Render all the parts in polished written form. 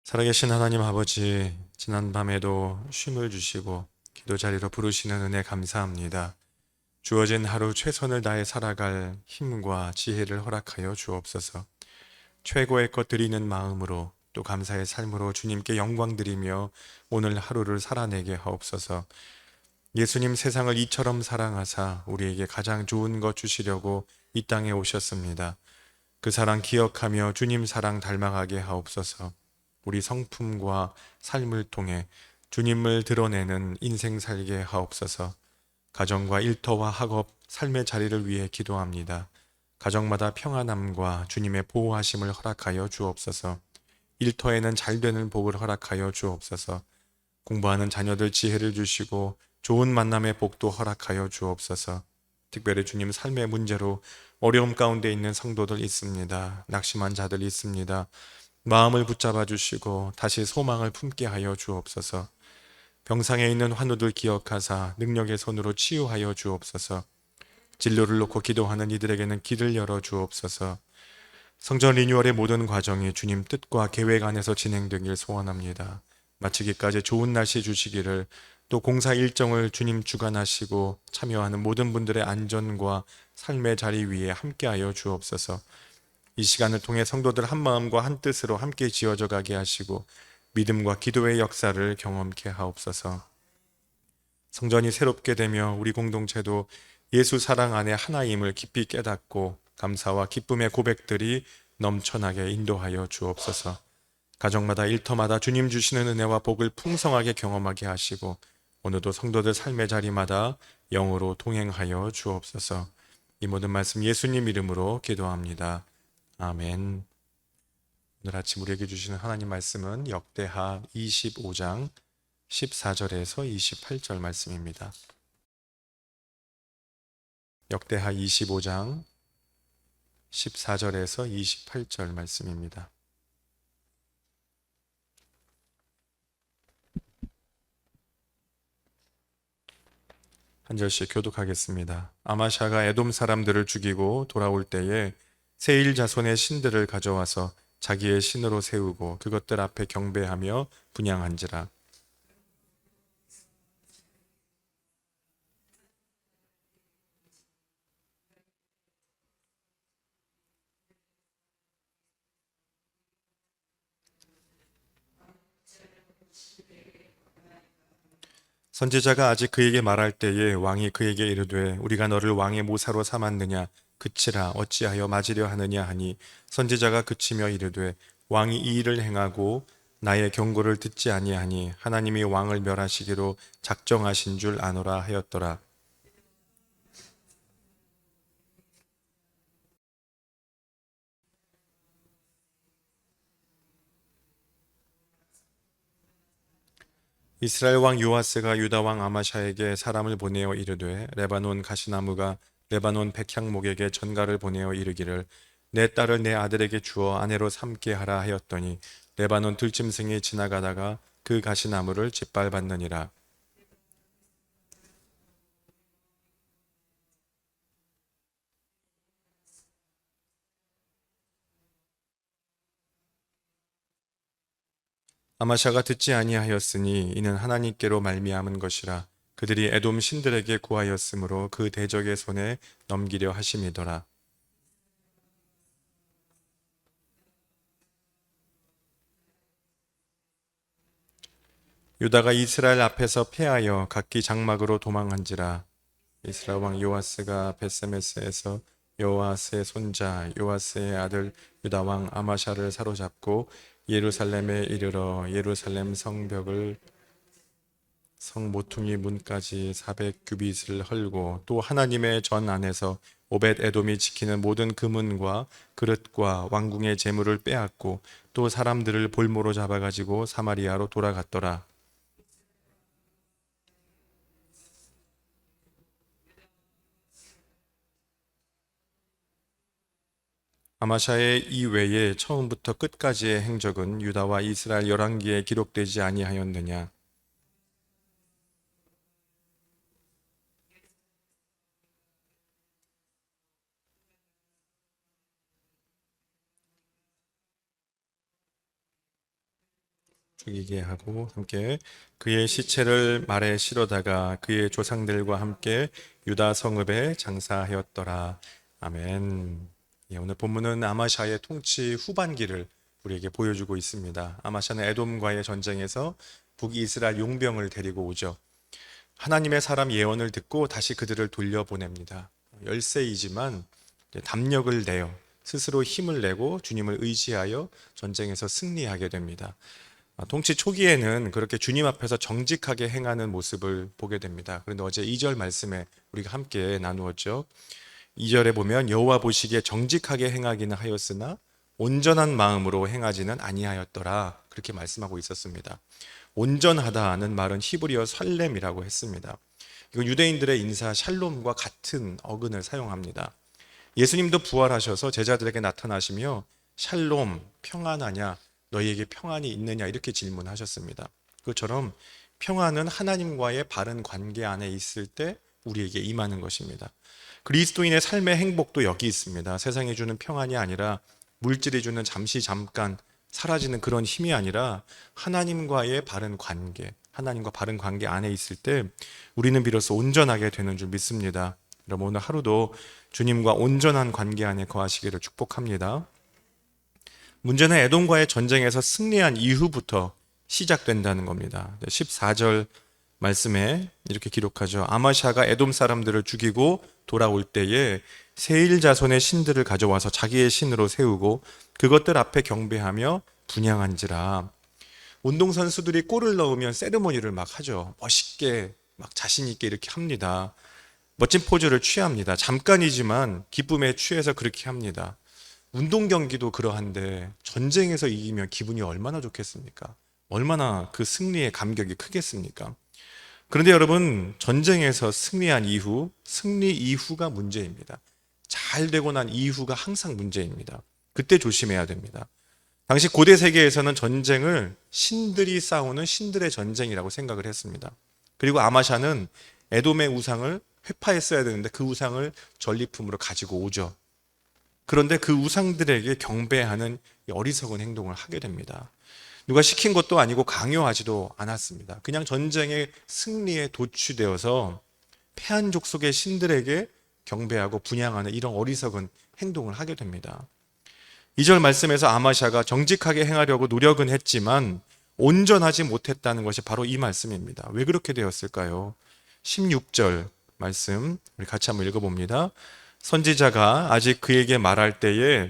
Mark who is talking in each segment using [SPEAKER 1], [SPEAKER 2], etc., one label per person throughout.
[SPEAKER 1] 살아계신 하나님 아버지, 지난 밤에도 쉼을 주시고 기도 자리로 부르시는 은혜 감사합니다. 주어진 하루 최선을 다해 살아갈 힘과 지혜를 허락하여 주옵소서. 최고의 것 드리는 마음으로 또 감사의 삶으로 주님께 영광 드리며 오늘 하루를 살아내게 하옵소서. 예수님 세상을 이처럼 사랑하사 우리에게 가장 좋은 것 주시려고 이 땅에 오셨습니다. 그 사랑 기억하며 주님 사랑 닮아가게 하옵소서. 우리 성품과 삶을 통해 주님을 드러내는 인생 살게 하옵소서. 가정과 일터와 학업, 삶의 자리를 위해 기도합니다. 가정마다 평안함과 주님의 보호하심을 허락하여 주옵소서. 일터에는 잘 되는 복을 허락하여 주옵소서. 공부하는 자녀들 지혜를 주시고 좋은 만남의 복도 허락하여 주옵소서. 특별히 주님 삶의 문제로 어려움 가운데 있는 성도들 있습니다. 낙심한 자들 있습니다. 마음을 붙잡아 주시고 다시 소망을 품게 하여 주옵소서. 병상에 있는 환우들 기억하사 능력의 손으로 치유하여 주옵소서. 진료를 놓고 기도하는 이들에게는 길을 열어 주옵소서. 성전 리뉴얼의 모든 과정이 주님 뜻과 계획 안에서 진행되길 소원합니다. 마치기까지 좋은 날씨 주시기를, 또 공사 일정을 주님 주관하시고 참여하는 모든 분들의 안전과 삶의 자리 위에 함께하여 주옵소서. 이 시간을 통해 성도들 한 마음과 한 뜻으로 함께 지어져 가게 하시고 믿음과 기도의 역사를 경험케 하옵소서. 성전이 새롭게 되며 우리 공동체도 예수 사랑 안에 하나임을 깊이 깨닫고 감사와 기쁨의 고백들이 넘쳐나게 인도하여 주옵소서. 가정마다 일터마다 주님 주시는 은혜와 복을 풍성하게 경험하게 하시고 오늘도 성도들 삶의 자리마다 영으로 동행하여 주옵소서. 이 모든 말씀 예수님 이름으로 기도합니다. 아멘. 오늘 아침 우리에게 주시는 하나님 말씀은 역대하 25장 14절에서 28절 말씀입니다. 역대하 25장 14절에서 28절 말씀입니다. 한 절씩 교독하겠습니다. 아마샤가 에돔 사람들을 죽이고 돌아올 때에 세일 자손의 신들을 가져와서 자기의 신으로 세우고 그것들 앞에 경배하며 분향한지라. 선지자가 아직 그에게 말할 때에 왕이 그에게 이르되 우리가 너를 왕의 모사로 삼았느냐 그치라 어찌하여 맞으려 하느냐 하니, 선지자가 그치며 이르되 왕이 이 일을 행하고 나의 경고를 듣지 아니하니 하나님이 왕을 멸하시기로 작정하신 줄 아노라 하였더라. 이스라엘 왕 요아스가 유다 왕 아마샤에게 사람을 보내어 이르되 레바논 가시나무가 레바논 백향목에게 전가를 보내어 이르기를 내 딸을 내 아들에게 주어 아내로 삼게 하라 하였더니 레바논 들짐승이 지나가다가 그 가시나무를 짓밟았느니라. 아마샤가 듣지 아니하였으니 이는 하나님께로 말미암은 것이라. 그들이 에돔 신들에게 구하였으므로 그 대적의 손에 넘기려 하심이더라. 유다가 이스라엘 앞에서 패하여 각기 장막으로 도망한지라. 이스라엘 왕 요아스가 베세메스에서 요아스의 손자 요아스의 아들 유다 왕 아마샤를 사로잡고 예루살렘에 이르러 예루살렘 성벽을 성 모퉁이 문까지 400규빗을 헐고, 또 하나님의 전 안에서 오벳 에돔이 지키는 모든 금은과 그릇과 왕궁의 재물을 빼앗고 또 사람들을 볼모로 잡아가지고 사마리아로 돌아갔더라. 아마샤의 이외에 처음부터 끝까지의 행적은 유다와 이스라엘 열왕기에 기록되지 아니하였느냐. 죽이게 하고 함께 그의 시체를 말에 실어다가 그의 조상들과 함께 유다 성읍에 장사하였더라. 아멘. 예, 오늘 본문은 아마샤의 통치 후반기를 우리에게 보여주고 있습니다. 아마샤는 에돔과의 전쟁에서 북이스라엘 용병을 데리고 오죠. 하나님의 사람 예언을 듣고 다시 그들을 돌려보냅니다. 열세이지만 담력을 내요. 스스로 힘을 내고 주님을 의지하여 전쟁에서 승리하게 됩니다. 통치 초기에는 그렇게 주님 앞에서 정직하게 행하는 모습을 보게 됩니다. 그런데 어제 2절 말씀에 우리가 함께 나누었죠. 2절에 보면 여호와 보시기에 정직하게 행하기는 하였으나 온전한 마음으로 행하지는 아니하였더라. 그렇게 말씀하고 있었습니다. 온전하다는 말은 히브리어 살렘이라고 했습니다. 이건 유대인들의 인사 샬롬과 같은 어근을 사용합니다. 예수님도 부활하셔서 제자들에게 나타나시며 샬롬, 평안하냐, 너희에게 평안이 있느냐 이렇게 질문하셨습니다. 그것처럼 평안은 하나님과의 바른 관계 안에 있을 때 우리에게 임하는 것입니다. 그리스도인의 삶의 행복도 여기 있습니다. 세상이 주는 평안이 아니라 물질이 주는 잠깐 사라지는 그런 힘이 아니라 하나님과의 바른 관계, 하나님과 바른 관계 안에 있을 때 우리는 비로소 온전하게 되는 줄 믿습니다. 여러분 오늘 하루도 주님과 온전한 관계 안에 거하시기를 축복합니다. 문제는 에돔과의 전쟁에서 승리한 이후부터 시작된다는 겁니다. 14절 말씀에 이렇게 기록하죠. 아마샤가 에돔 사람들을 죽이고 돌아올 때에 세일 자손의 신들을 가져와서 자기의 신으로 세우고 그것들 앞에 경배하며 분향한지라. 운동선수들이 골을 넣으면 세리머니를 막 하죠. 멋있게 막 자신 있게 이렇게 합니다. 멋진 포즈를 취합니다. 잠깐이지만 기쁨에 취해서 그렇게 합니다. 운동 경기도 그러한데 전쟁에서 이기면 기분이 얼마나 좋겠습니까? 얼마나 그 승리의 감격이 크겠습니까? 그런데 여러분, 전쟁에서 승리한 이후, 승리 이후가 문제입니다. 잘 되고 난 이후가 항상 문제입니다. 그때 조심해야 됩니다. 당시 고대 세계에서는 전쟁을 신들이 싸우는 신들의 전쟁이라고 생각을 했습니다. 그리고 아마샤는 에돔의 우상을 회파했어야 되는데 그 우상을 전리품으로 가지고 오죠. 그런데 그 우상들에게 경배하는 어리석은 행동을 하게 됩니다. 누가 시킨 것도 아니고 강요하지도 않았습니다. 그냥 전쟁의 승리에 도취되어서 패한 족속의 신들에게 경배하고 분향하는 이런 어리석은 행동을 하게 됩니다. 2절 말씀에서 아마샤가 정직하게 행하려고 노력은 했지만 온전하지 못했다는 것이 바로 이 말씀입니다. 왜 그렇게 되었을까요? 16절 말씀 우리 같이 한번 읽어봅니다. 선지자가 아직 그에게 말할 때에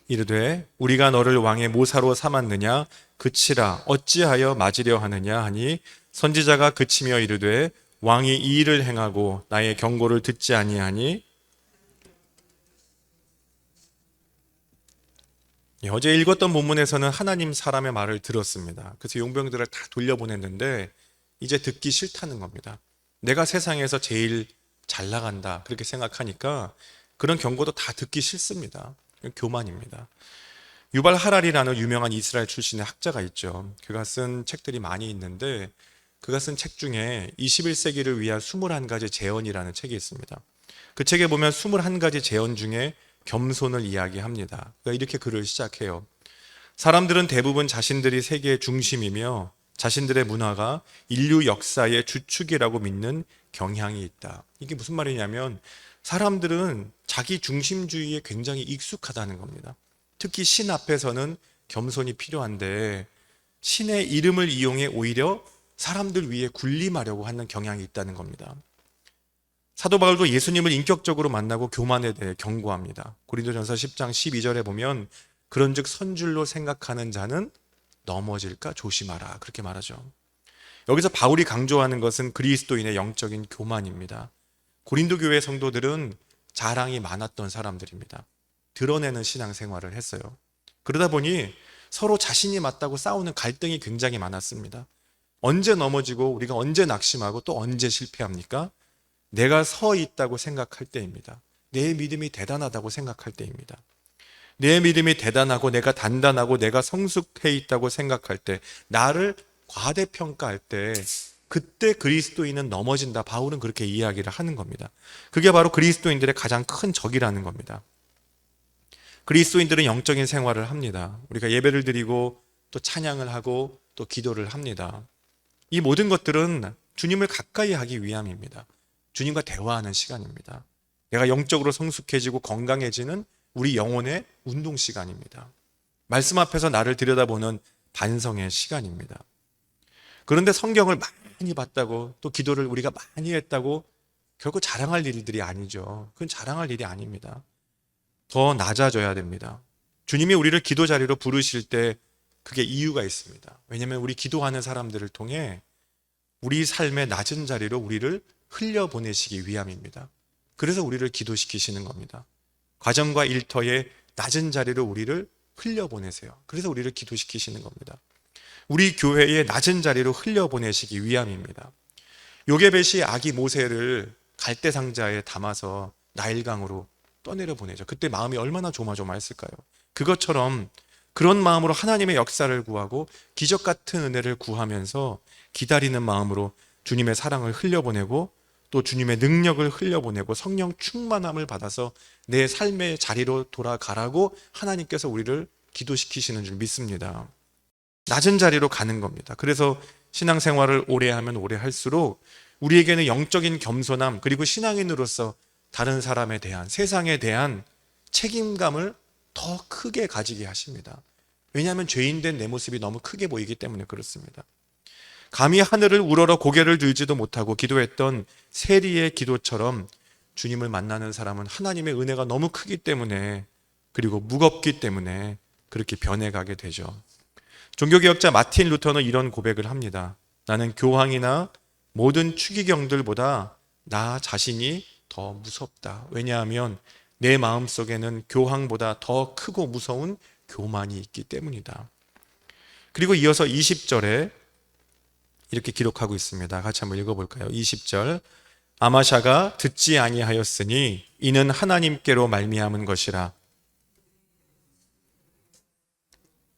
[SPEAKER 1] 이르되 우리가 너를 왕의 모사로 삼았느냐 그치라 어찌하여 맞으려 하느냐 하니 선지자가 그치며 이르되 왕이 이 일을 행하고 나의 경고를 듣지 아니하니. 어제 읽었던 본문에서는 하나님 사람의 말을 들었습니다. 그래서 용병들을 다 돌려보냈는데 이제 듣기 싫다는 겁니다. 내가 세상에서 제일 잘 나간다 그렇게 생각하니까 그런 경고도 다 듣기 싫습니다. 교만입니다. 유발 하랄이라는 유명한 이스라엘 출신의 학자가 있죠. 그가 쓴 책들이 많이 있는데 그가 쓴 책 중에 21세기를 위한 21가지 제언이라는 책이 있습니다. 그 책에 보면 21가지 제언 중에 겸손을 이야기합니다. 그러니까 이렇게 글을 시작해요. 사람들은 대부분 자신들이 세계의 중심이며 자신들의 문화가 인류 역사의 주축이라고 믿는 경향이 있다. 이게 무슨 말이냐면 사람들은 자기 중심주의에 굉장히 익숙하다는 겁니다. 특히 신 앞에서는 겸손이 필요한데 신의 이름을 이용해 오히려 사람들 위에 군림하려고 하는 경향이 있다는 겁니다. 사도 바울도 예수님을 인격적으로 만나고 교만에 대해 경고합니다. 고린도전서 10장 12절에 보면 그런즉 선줄로 생각하는 자는 넘어질까 조심하라 그렇게 말하죠. 여기서 바울이 강조하는 것은 그리스도인의 영적인 교만입니다. 고린도 교회 성도들은 자랑이 많았던 사람들입니다. 드러내는 신앙생활을 했어요. 그러다 보니 서로 자신이 맞다고 싸우는 갈등이 굉장히 많았습니다. 언제 넘어지고 우리가 언제 낙심하고 또 언제 실패합니까? 내가 서 있다고 생각할 때입니다. 내 믿음이 대단하다고 생각할 때입니다. 내 믿음이 대단하고 내가 단단하고 내가 성숙해 있다고 생각할 때, 나를 과대평가할 때 그때 그리스도인은 넘어진다. 바울은 그렇게 이야기를 하는 겁니다. 그게 바로 그리스도인들의 가장 큰 적이라는 겁니다. 그리스도인들은 영적인 생활을 합니다. 우리가 예배를 드리고 또 찬양을 하고 또 기도를 합니다. 이 모든 것들은 주님을 가까이 하기 위함입니다. 주님과 대화하는 시간입니다. 내가 영적으로 성숙해지고 건강해지는 우리 영혼의 운동 시간입니다. 말씀 앞에서 나를 들여다보는 반성의 시간입니다. 그런데 성경을 많이 봤다고 또 기도를 우리가 많이 했다고 결국 자랑할 일들이 아니죠. 그건 자랑할 일이 아닙니다. 더 낮아져야 됩니다. 주님이 우리를 기도 자리로 부르실 때 그게 이유가 있습니다. 왜냐하면 우리 기도하는 사람들을 통해 우리 삶의 낮은 자리로 우리를 흘려보내시기 위함입니다. 그래서 우리를 기도시키시는 겁니다. 과정과 일터의 낮은 자리로 우리를 흘려보내세요. 그래서 우리를 기도시키시는 겁니다. 우리 교회의 낮은 자리로 흘려보내시기 위함입니다. 요게벳이 아기 모세를 갈대 상자에 담아서 나일강으로 떠내려 보내죠. 그때 마음이 얼마나 조마조마했을까요? 그것처럼 그런 마음으로 하나님의 역사를 구하고 기적 같은 은혜를 구하면서 기다리는 마음으로 주님의 사랑을 흘려보내고 또 주님의 능력을 흘려보내고 성령 충만함을 받아서 내 삶의 자리로 돌아가라고 하나님께서 우리를 기도시키시는 줄 믿습니다. 낮은 자리로 가는 겁니다. 그래서 신앙생활을 오래 하면 오래 할수록 우리에게는 영적인 겸손함 그리고 신앙인으로서 다른 사람에 대한 세상에 대한 책임감을 더 크게 가지게 하십니다. 왜냐하면 죄인된 내 모습이 너무 크게 보이기 때문에 그렇습니다. 감히 하늘을 우러러 고개를 들지도 못하고 기도했던 세리의 기도처럼 주님을 만나는 사람은 하나님의 은혜가 너무 크기 때문에 그리고 무겁기 때문에 그렇게 변해가게 되죠. 종교개혁자 마틴 루터는 이런 고백을 합니다. 나는 교황이나 모든 추기경들보다 나 자신이 더 무섭다. 왜냐하면 내 마음속에는 교황보다 더 크고 무서운 교만이 있기 때문이다. 그리고 이어서 20절에 이렇게 기록하고 있습니다. 같이 한번 읽어볼까요? 20절 아마샤가 듣지 아니하였으니 이는 하나님께로 말미암은 것이라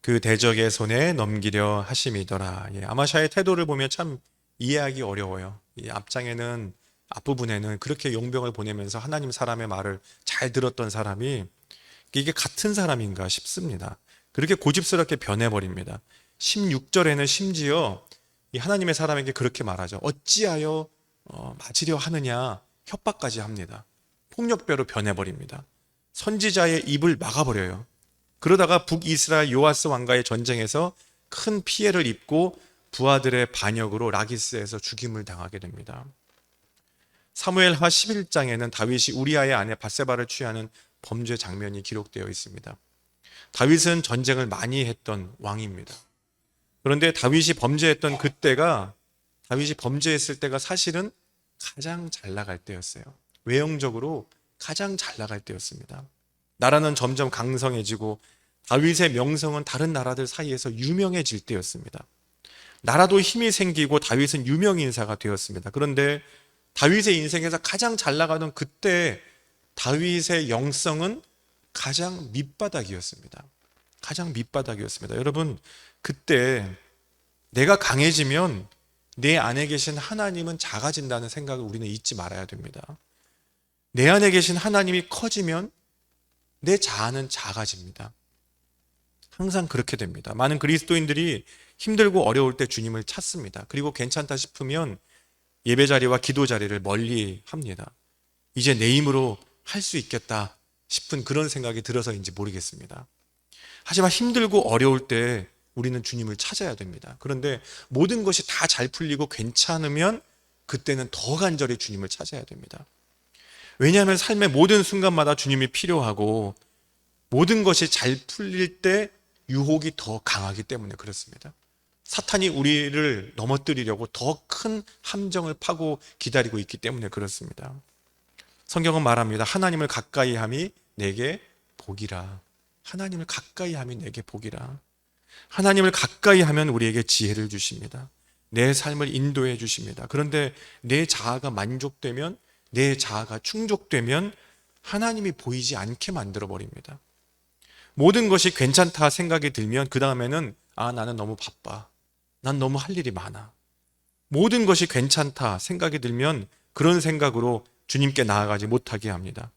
[SPEAKER 1] 그 대적의 손에 넘기려 하심이더라. 아마샤의 태도를 보면 참 이해하기 어려워요. 이 앞장에는 앞부분에는 그렇게 용병을 보내면서 하나님 사람의 말을 잘 들었던 사람이 이게 같은 사람인가 싶습니다. 그렇게 고집스럽게 변해버립니다. 16절에는 심지어 이 하나님의 사람에게 그렇게 말하죠. 어찌하여 맞으려 하느냐 협박까지 합니다. 폭력배로 변해버립니다. 선지자의 입을 막아버려요. 그러다가 북이스라엘 요아스 왕과의 전쟁에서 큰 피해를 입고 부하들의 반역으로 라기스에서 죽임을 당하게 됩니다. 사무엘하 11장에는 다윗이 우리아의 아내 밧세바를 취하는 범죄 장면이 기록되어 있습니다. 다윗은 전쟁을 많이 했던 왕입니다. 그런데 다윗이 범죄했을 때가 사실은 가장 잘 나갈 때였어요. 외형적으로 가장 잘 나갈 때였습니다. 나라는 점점 강성해지고 다윗의 명성은 다른 나라들 사이에서 유명해질 때였습니다. 나라도 힘이 생기고 다윗은 유명 인사가 되었습니다. 그런데 다윗의 인생에서 가장 잘 나가던 그때 다윗의 영성은 가장 밑바닥이었습니다. 가장 밑바닥이었습니다. 여러분, 그때 내가 강해지면 내 안에 계신 하나님은 작아진다는 생각을 우리는 잊지 말아야 됩니다. 내 안에 계신 하나님이 커지면 내 자아는 작아집니다. 항상 그렇게 됩니다. 많은 그리스도인들이 힘들고 어려울 때 주님을 찾습니다. 그리고 괜찮다 싶으면 예배 자리와 기도 자리를 멀리 합니다. 이제 내 힘으로 할 수 있겠다 싶은 그런 생각이 들어서인지 모르겠습니다. 하지만 힘들고 어려울 때 우리는 주님을 찾아야 됩니다. 그런데 모든 것이 다 잘 풀리고 괜찮으면 그때는 더 간절히 주님을 찾아야 됩니다. 왜냐하면 삶의 모든 순간마다 주님이 필요하고 모든 것이 잘 풀릴 때 유혹이 더 강하기 때문에 그렇습니다. 사탄이 우리를 넘어뜨리려고 더 큰 함정을 파고 기다리고 있기 때문에 그렇습니다. 성경은 말합니다. 하나님을 가까이 함이 내게 복이라. 하나님을 가까이 함이 내게 복이라. 하나님을 가까이 하면 우리에게 지혜를 주십니다. 내 삶을 인도해 주십니다. 그런데 내 자아가 만족되면, 내 자아가 충족되면 하나님이 보이지 않게 만들어 버립니다. 모든 것이 괜찮다 생각이 들면 그 다음에는 나는 너무 바빠. 난 너무 할 일이 많아. 모든 것이 괜찮다 생각이 들면 그런 생각으로 주님께 나아가지 못하게 합니다.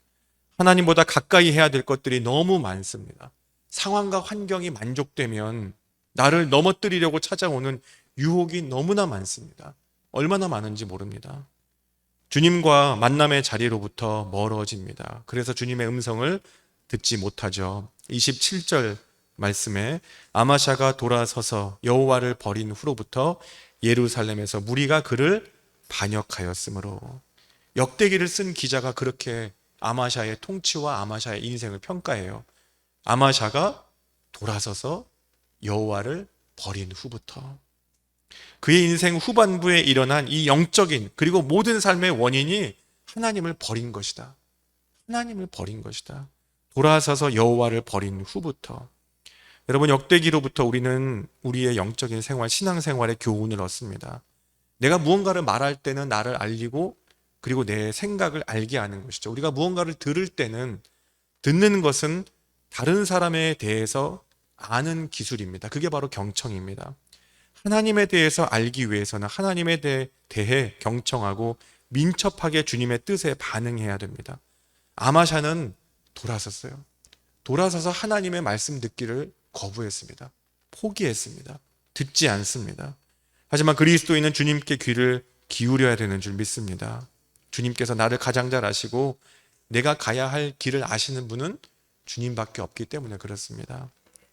[SPEAKER 1] 하나님보다 가까이 해야 될 것들이 너무 많습니다. 상황과 환경이 만족되면 나를 넘어뜨리려고 찾아오는 유혹이 너무나 많습니다. 얼마나 많은지 모릅니다. 주님과 만남의 자리로부터 멀어집니다. 그래서 주님의 음성을 듣지 못하죠. 27절 말씀에 아마샤가 돌아서서 여호와를 버린 후로부터 예루살렘에서 무리가 그를 반역하였으므로. 역대기를 쓴 기자가 그렇게 아마샤의 통치와 아마샤의 인생을 평가해요. 아마샤가 돌아서서 여호와를 버린 후부터. 그의 인생 후반부에 일어난 이 영적인 그리고 모든 삶의 원인이 하나님을 버린 것이다. 하나님을 버린 것이다. 돌아서서 여호와를 버린 후부터. 여러분, 역대기로부터 우리는 우리의 영적인 생활, 신앙생활의 교훈을 얻습니다. 내가 무언가를 말할 때는 나를 알리고 그리고 내 생각을 알게 하는 것이죠. 우리가 무언가를 들을 때는 듣는 것은 다른 사람에 대해서 아는 기술입니다. 그게 바로 경청입니다. 하나님에 대해서 알기 위해서는 하나님에 대해 경청하고 민첩하게 주님의 뜻에 반응해야 됩니다. 아마샤는 돌아섰어요. 돌아서서 하나님의 말씀 듣기를 거부했습니다. 포기했습니다. 듣지 않습니다. 하지만 그리스도인은 주님께 귀를 기울여야 되는 줄 믿습니다. 주님께서 나를 가장 잘 아시고 내가 가야 할 길을 아시는 분은 주님밖에 없기 때문에 그렇습니다.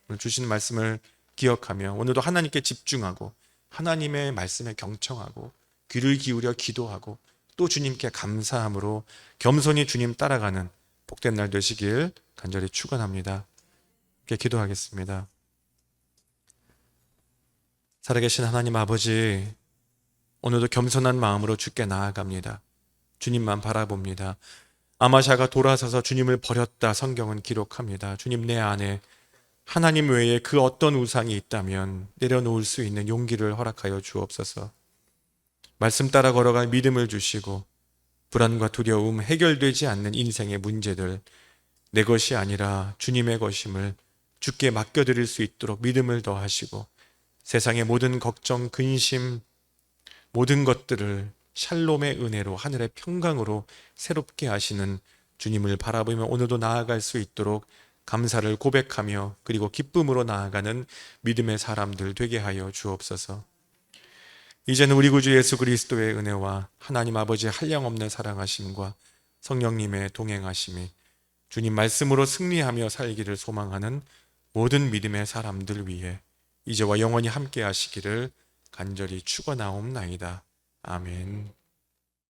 [SPEAKER 1] 오늘 주신 말씀을 기억하며 오늘도 하나님께 집중하고 하나님의 말씀에 경청하고 귀를 기울여 기도하고 또 주님께 감사함으로 겸손히 주님 따라가는 복된 날 되시길 간절히 축원합니다. 함께 기도하겠습니다. 살아계신 하나님 아버지, 오늘도 겸손한 마음으로 주께 나아갑니다. 주님만 바라봅니다. 아마샤가 돌아서서 주님을 버렸다 성경은 기록합니다. 주님, 내 안에 하나님 외에 그 어떤 우상이 있다면 내려놓을 수 있는 용기를 허락하여 주옵소서. 말씀 따라 걸어갈 믿음을 주시고 불안과 두려움, 해결되지 않는 인생의 문제들, 내 것이 아니라 주님의 것임을 주께 맡겨드릴 수 있도록 믿음을 더하시고 세상의 모든 걱정, 근심, 모든 것들을 샬롬의 은혜로 하늘의 평강으로 새롭게 하시는 주님을 바라보며 오늘도 나아갈 수 있도록 감사를 고백하며 그리고 기쁨으로 나아가는 믿음의 사람들 되게 하여 주옵소서. 이제는 우리 구주 예수 그리스도의 은혜와 하나님 아버지의 한량없는 사랑하심과 성령님의 동행하심이 주님 말씀으로 승리하며 살기를 소망하는 모든 믿음의 사람들 위해 이제와 영원히 함께 하시기를 간절히 축원하옵나이다. 아멘.